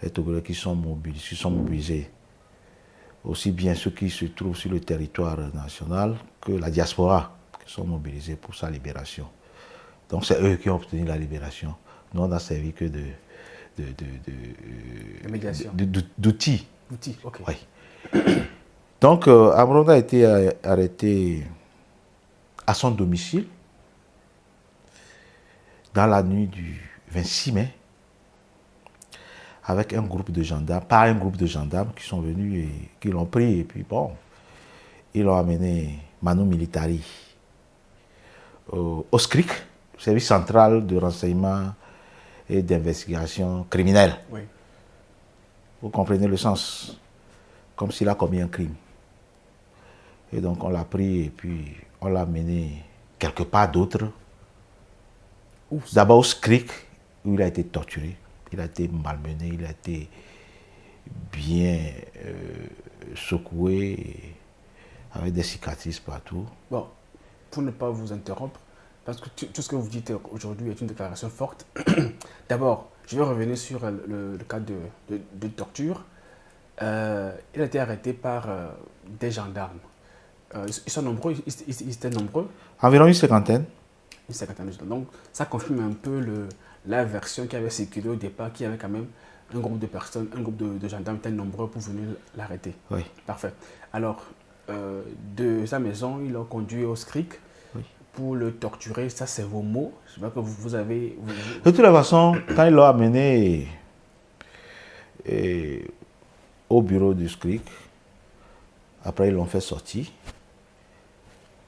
les Togolais qui sont mobilisés, aussi bien ceux qui se trouvent sur le territoire national que la diaspora, qui sont mobilisés pour sa libération. Donc c'est eux qui ont obtenu la libération. Nous, on n'a servi que médiation. d'outils. Outils, ok. Oui. Donc, Amron a été arrêté à son domicile dans la nuit du 26 mai avec un groupe de gendarmes, pas un groupe de gendarmes qui sont venus et qui l'ont pris et puis bon, ils l'ont amené Manu Militari au SCRIC, Service central de renseignement et d'investigation criminelle. Oui. Vous comprenez le sens? Comme s'il a commis un crime. Et donc on l'a pris et puis on l'a amené quelque part d'autre. D'abord au SCRIC, où il a été torturé, il a été malmené, il a été bien secoué, avec des cicatrices partout. Bon, pour ne pas vous interrompre, parce que tout ce que vous dites aujourd'hui est une déclaration forte. D'abord, je vais revenir sur le cas de torture. Il a été arrêté par des gendarmes. Ils sont nombreux, ils étaient nombreux. Environ une cinquantaine. Une cinquantaine de gendarmes. Donc, ça confirme un peu la version qui avait circulé au départ, qui avait quand même un groupe de personnes, un groupe de gendarmes étaient nombreux pour venir l'arrêter. Oui. Parfait. Alors, de sa maison, ils l'ont conduit au SCRIC pour le torturer. Ça, c'est vos mots. Je sais pas que vous avez... De toute façon, quand ils l'ont amené au bureau du SCRIC, après ils l'ont fait sortir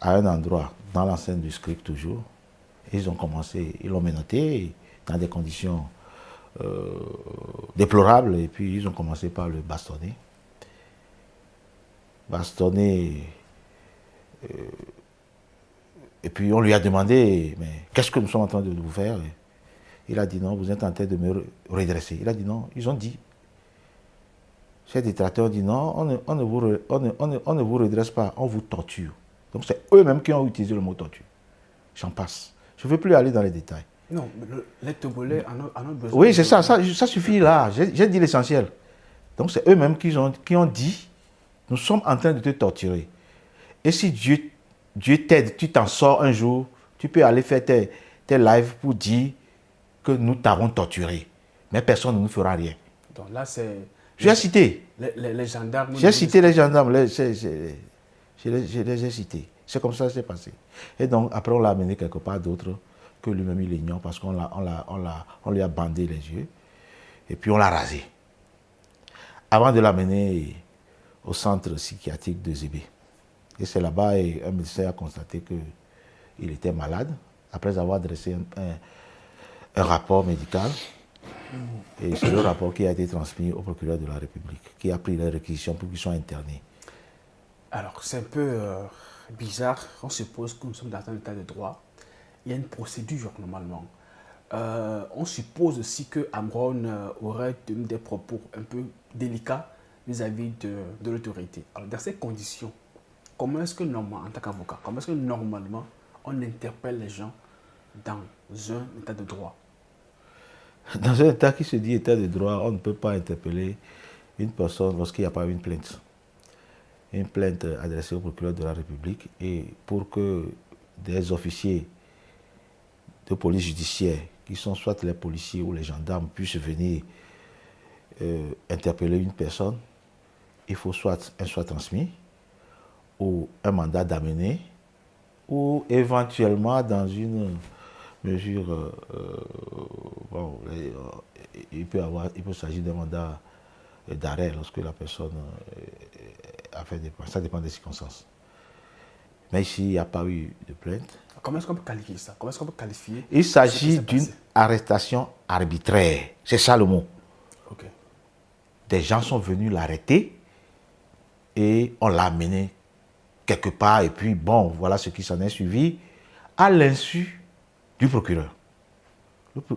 à un endroit, dans l'enceinte du SCRIC toujours. Ils ont commencé, ils l'ont menotté dans des conditions déplorables et puis ils ont commencé par le bastonner. Et puis on lui a demandé, mais qu'est-ce que nous sommes en train de vous faire? Il a dit non, vous êtes en train de me redresser. Il a dit non, ils ont dit. Ces détracteurs ont dit non, on ne vous redresse pas, on vous torture. Donc c'est eux-mêmes qui ont utilisé le mot torture. J'en passe. Je ne veux plus aller dans les détails. Non, les Togolais en ont besoin. Oui, c'est ça, ça suffit là. J'ai dit l'essentiel. Donc c'est eux-mêmes qui ont dit, nous sommes en train de te torturer. Et si Dieu t'aide, tu t'en sors un jour, tu peux aller faire tes lives pour dire que nous t'avons torturé. Mais personne ne nous fera rien. Donc là, c'est... J'ai cité. Les gendarmes... J'ai cité les gendarmes. Je les ai cités. C'est comme ça que c'est passé. Et donc, après, on l'a amené quelque part d'autre que lui-même il ignore parce qu'on lui a bandé les yeux. Et puis, on l'a rasé. Avant de l'amener au centre psychiatrique de Zébé. Et c'est là-bas un médecin a constaté qu'il était malade après avoir dressé un rapport médical. Et c'est le rapport qui a été transmis au procureur de la République, qui a pris les réquisitions pour qu'ils soient internés. Alors, c'est un peu bizarre. On suppose que nous sommes dans un état de droit. Il y a une procédure, normalement. On suppose aussi que Amron aurait tenu des propos un peu délicats vis-à-vis de l'autorité. Alors, dans ces conditions, comment est-ce que, normalement, en tant qu'avocat, comment est-ce que, normalement, on interpelle les gens dans un état de droit? Dans un état qui se dit état de droit, on ne peut pas interpeller une personne lorsqu'il n'y a pas une plainte. Une plainte adressée au procureur de la République et pour que des officiers de police judiciaire, qui sont soit les policiers ou les gendarmes, puissent venir interpeller une personne, il faut soit un soit transmis ou un mandat d'amener ou éventuellement dans une mesure, bon, il peut s'agir d'un mandat d'arrêt lorsque la personne a fait des points. Ça dépend des circonstances. Mais ici, il n'y a pas eu de plainte. Comment est-ce qu'on peut qualifier ça? Comment est-ce qu'on peut qualifier? Il s'agit d'une arrestation arbitraire. C'est ça le mot. Okay. Des gens sont venus l'arrêter et on l'a amené quelque part. Et puis, bon, voilà ce qui s'en est suivi à l'insu du procureur.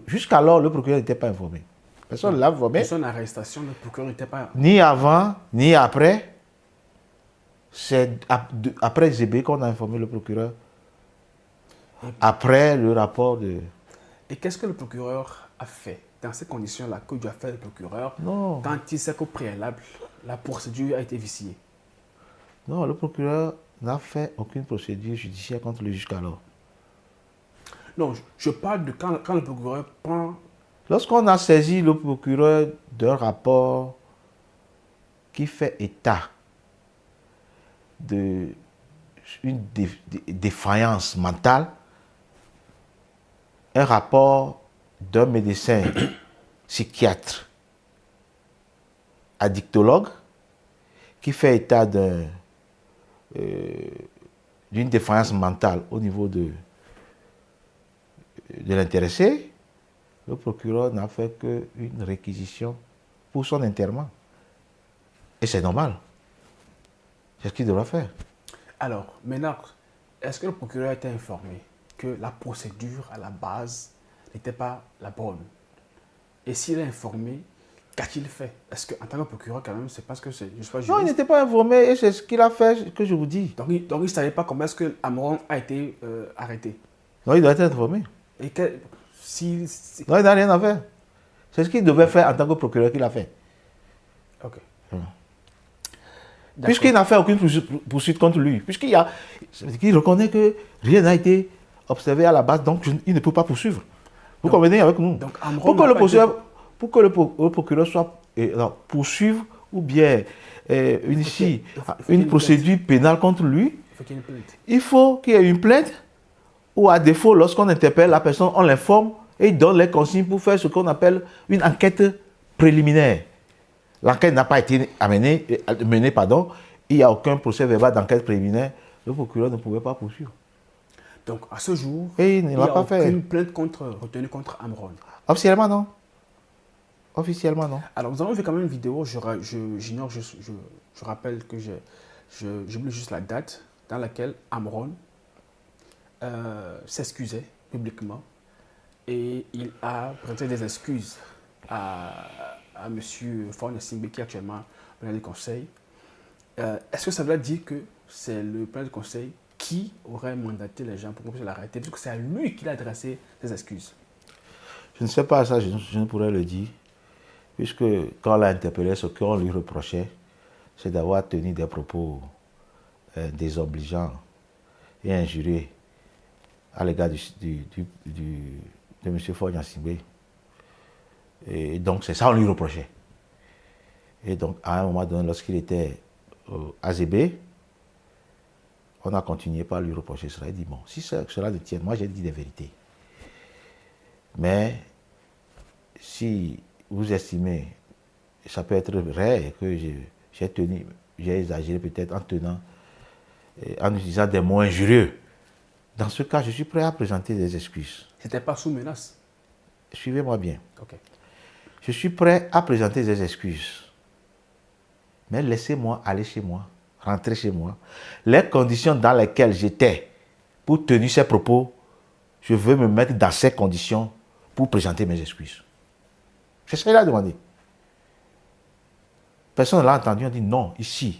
Jusqu'alors, le procureur n'était pas informé. Personne ne l'a informé. Pour son arrestation, le procureur n'était pas... Ni avant, ni après. C'est après Zébé qu'on a informé le procureur. Après le rapport de... Et qu'est-ce que le procureur a fait dans ces conditions-là que doit faire le procureur Non. quand il sait qu'au préalable, la procédure a été viciée? Non, le procureur n'a fait aucune procédure judiciaire contre lui jusqu'alors. Non, je parle de quand le procureur prend... Lorsqu'on a saisi le procureur d'un rapport qui fait état d'une défaillance mentale, un rapport d'un médecin psychiatre addictologue qui fait état d'une défaillance mentale au niveau de l'intéressé, le procureur n'a fait qu'une réquisition pour son internement. Et c'est normal. C'est ce qu'il devra faire. Alors, maintenant, est-ce que le procureur a été informé que la procédure à la base n'était pas la bonne? Et s'il est informé, qu'a-t-il fait? Est-ce qu'en tant que procureur, quand même, c'est parce que je ne suis pas juriste? Non, il n'était pas informé et c'est ce qu'il a fait que je vous dis. Donc il ne savait pas comment est-ce que Amron a été arrêté. Non, il doit être informé. Et Non, il n'a rien à faire. C'est ce qu'il devait faire en tant que procureur qu'il a fait. Ok. Puisqu'il n'a fait aucune poursuite contre lui. Puisqu'il reconnaît que rien n'a été observé à la base, donc il ne peut pas poursuivre. Vous convenez avec nous? Donc, pour que le procureur soit poursuive ou bien initie une procédure pénale contre lui, il faut qu'il y ait une plainte ou à défaut, lorsqu'on interpelle la personne, on l'informe et il donne les consignes pour faire ce qu'on appelle une enquête préliminaire. L'enquête n'a pas été menée, il n'y a aucun procès verbal d'enquête préliminaire, le procureur ne pouvait pas poursuivre. Donc, à ce jour, et il n'y a aucune plainte retenue contre Amron. Officiellement, non. Officiellement, non. Alors, nous avons vu quand même une vidéo, je rappelle que j'oublie juste la date, dans laquelle Amron s'excusait publiquement et il a présenté des excuses à M. Faure Gnassingbé qui est actuellement président du conseil. Est-ce que ça veut dire que c'est le président du conseil qui aurait mandaté les gens pour qu'on puisse l'arrêter, puisque c'est à lui qu'il a adressé ses excuses? Je ne sais pas ça, je ne pourrais le dire, puisque quand on l'a interpellé, ce qu'on lui reprochait, c'est d'avoir tenu des propos désobligeants et injurieux à l'égard de M. Faure Gnassingbé. Et donc, c'est ça qu'on lui reprochait. Et donc, à un moment donné, lorsqu'il était à Zébé, on a continué par lui reprocher cela. Il dit, bon, si cela ne tient, moi j'ai dit des vérités. Mais si vous estimez, ça peut être vrai que j'ai exagéré peut-être en utilisant des mots injurieux. Dans ce cas, je suis prêt à présenter des excuses. C'était pas sous menace? Suivez-moi bien. Ok. Je suis prêt à présenter des excuses. Mais laissez-moi aller chez moi, rentrer chez moi. Les conditions dans lesquelles j'étais pour tenir ces propos, je veux me mettre dans ces conditions pour présenter mes excuses. C'est ça qu'il a demandé. Personne ne l'a entendu, on dit non, ici,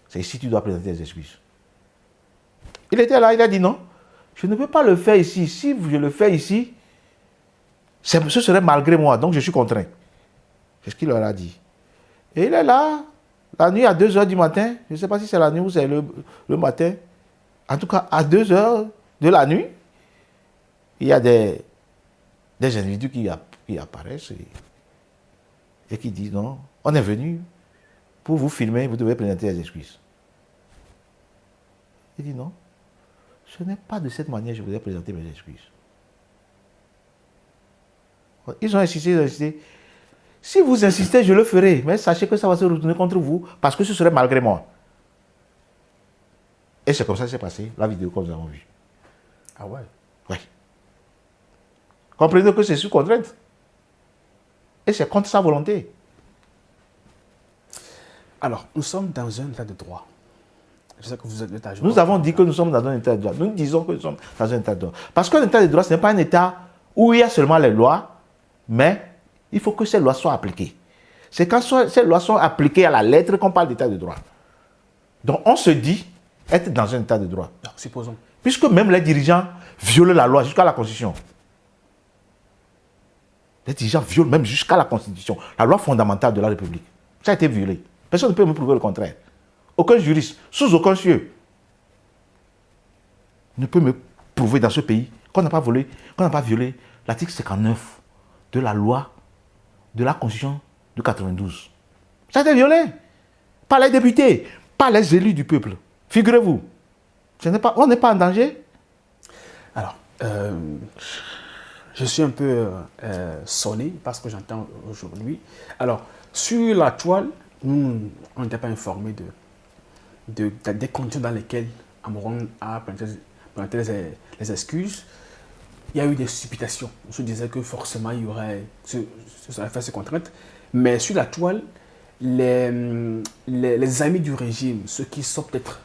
c'est ici que tu dois présenter des excuses. Il était là, il a dit non, je ne peux pas le faire ici. Si je le fais ici, ce serait malgré moi, donc je suis contraint. C'est ce qu'il leur a dit. Et il est là, la nuit à 2 h du matin, je ne sais pas si c'est la nuit ou c'est le matin, en tout cas à 2 h de la nuit, il y a des individus qui apparaissent et qui disent non, on est venu pour vous filmer, vous devez présenter des excuses. Il dit non, ce n'est pas de cette manière que je voudrais présenter mes excuses. Ils ont insisté, Si vous insistez, je le ferai, mais sachez que ça va se retourner contre vous parce que ce serait malgré moi. Et c'est comme ça que c'est passé, la vidéo que nous avons vue. Ah ouais? Oui. Comprenez que c'est sous contrainte. Et c'est contre sa volonté. Alors, nous sommes dans un état de droit. Je sais que vous êtes à jour. Nous avons dit que nous sommes dans un état de droit. Nous disons que nous sommes dans un état de droit. Parce qu'un état de droit, ce n'est pas un état où il y a seulement les lois, mais il faut que ces lois soient appliquées. C'est quand ces lois sont appliquées à la lettre qu'on parle d'état de droit. Donc on se dit être dans un état de droit. Alors, supposons. Puisque même les dirigeants violent la loi jusqu'à la Constitution. Les dirigeants violent même jusqu'à la Constitution, la loi fondamentale de la République. Ça a été violé. Personne ne peut me prouver le contraire. Aucun juriste, sous aucun cieux, ne peut me prouver dans ce pays qu'on n'a pas volé, qu'on n'a pas violé l'article 59 de la loi de la Constitution de 92. Ça a été violé par les députés, par les élus du peuple. Figurez-vous, on n'est pas en danger. Alors, je suis un peu sonné parce que j'entends aujourd'hui. Alors, sur la toile, nous, on n'était pas informés des conditions dans lesquelles Amouron a planté les excuses. Il y a eu des supputations. On se disait que forcément, il y aurait fait ces contraintes. Mais sur la toile, les amis du régime, ceux qui sont peut-être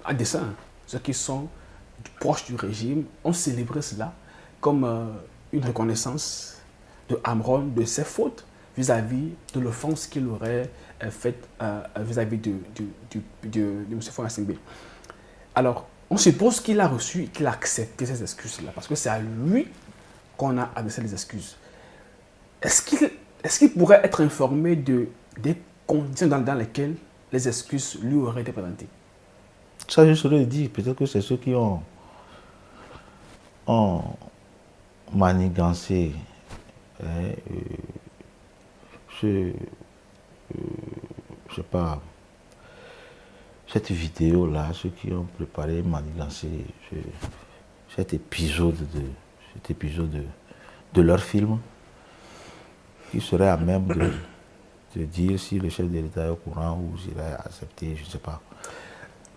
à dessein, ceux qui sont proches du régime, ont célébré cela comme une reconnaissance de Amouron, de ses fautes vis-à-vis de l'offense qu'il aurait faite vis-à-vis de M. Faure Gnassingbé. Alors, on suppose qu'il a reçu et qu'il a accepté ces excuses-là, parce que c'est à lui qu'on a adressé les excuses. Est-ce qu'il pourrait être informé des conditions dans lesquelles les excuses lui auraient été présentées? Ça, je saurais le dire. Peut-être que c'est ceux qui ont manigancé je sais pas, cette vidéo-là, ceux qui ont préparé, manigancé cet épisode de leur film, qui serait à même de dire si le chef de l'État est au courant ou s'il a accepté, je ne sais pas.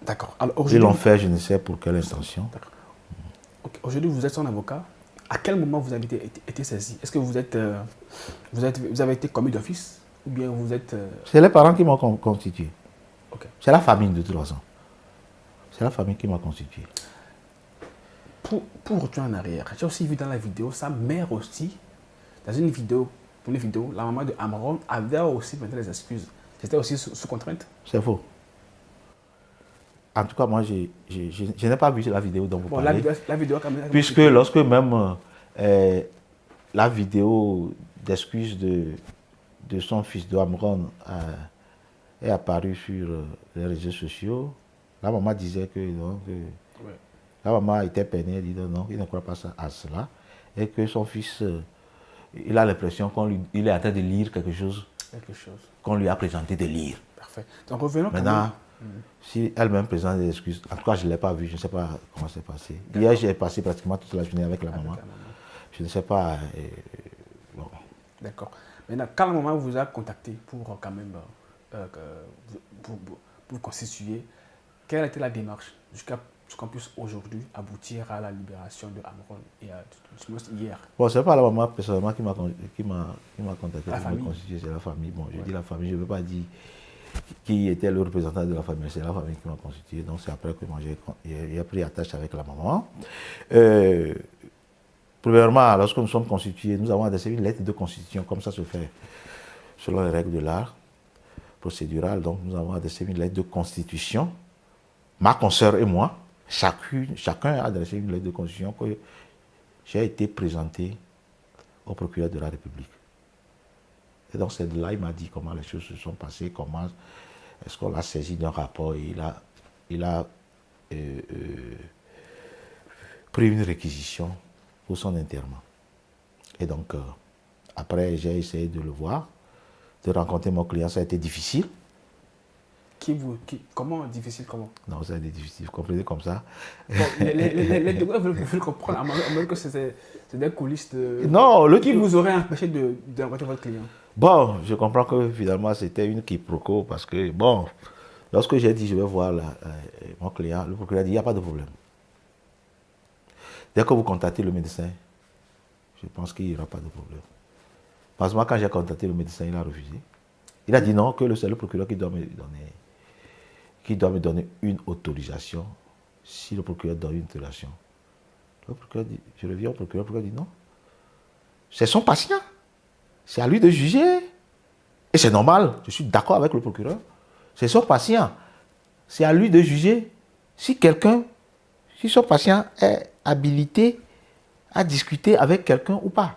D'accord. Ils l'ont fait, je ne sais pour quelle intention. Okay. Aujourd'hui, vous êtes son avocat. À quel moment vous avez été saisi? Est-ce que vous avez été commis d'office ou bien vous êtes... C'est les parents qui m'ont constitué. Okay. C'est la famille de toute façon. C'est la famille qui m'a constitué. Pour retourner en arrière, j'ai aussi vu dans la vidéo, sa mère aussi, dans une vidéo, la maman de Amouron avait aussi planté les excuses. C'était aussi sous contrainte? C'est faux. En tout cas, moi, je n'ai pas vu la vidéo dont vous parlez. La vidéo quand même. Puisque lorsque même la vidéo d'excuses de son fils de Amouron est apparue sur les réseaux sociaux, la maman disait que non, ouais. La maman était peinée, elle dit non, il ne croit pas à cela, et que son fils, il a l'impression qu'il est en train de lire quelque chose qu'on lui a présenté de lire. Parfait. Donc revenons maintenant. Si elle-même présente des excuses, en tout cas je ne l'ai pas vu, je ne sais pas comment c'est passé. Hier j'ai passé pratiquement toute la journée avec la maman. Je ne sais pas. Bon. D'accord. Maintenant, quand la maman vous a contacté pour quand même pour constituer, quelle était la démarche jusqu'à ce qu'on puisse aujourd'hui aboutir à la libération de Amouron et hier? Bon, ce n'est pas la maman personnellement qui m'a contacté pour me constituer, c'est la famille. Bon, je dis la famille, je ne veux pas dire qui était le représentant de la famille. C'est la famille qui m'a constitué. Donc c'est après que moi j'ai pris attache avec la maman. Premièrement, lorsque nous sommes constitués, nous avons adressé une lettre de constitution, comme ça se fait selon les règles de l'art procédural. Donc nous avons adressé une lettre de constitution. Ma consoeur et moi, chacun a adressé une lettre de constitution que j'ai été présenté au procureur de la République. Et donc c'est de là, il m'a dit comment les choses se sont passées, comment est-ce qu'on l'a saisi d'un rapport et il a pris une réquisition pour son enterrement. Et donc, après, j'ai essayé de le voir, de rencontrer mon client, ça a été difficile. Comment difficile, comment? Non, ça a été difficile, vous comprenez comme ça. Bon, les deux veulent comprendre, à moins que c'est des coulisses de... Non, qui vous aurait empêché de rencontrer votre client? Bon, je comprends que finalement c'était une quiproquo parce que, bon, lorsque j'ai dit je vais voir mon client, le procureur a dit il n'y a pas de problème. Dès que vous contactez le médecin, je pense qu'il n'y aura pas de problème. Parce que moi, quand j'ai contacté le médecin, il a refusé. Il a dit non, que c'est le procureur qui doit me donner une autorisation. Si le procureur donne une autorisation. Le procureur dit, je reviens au procureur, le procureur dit non. C'est son patient. C'est à lui de juger. Et c'est normal, je suis d'accord avec le procureur. C'est son patient. C'est à lui de juger si son patient est habilité à discuter avec quelqu'un ou pas.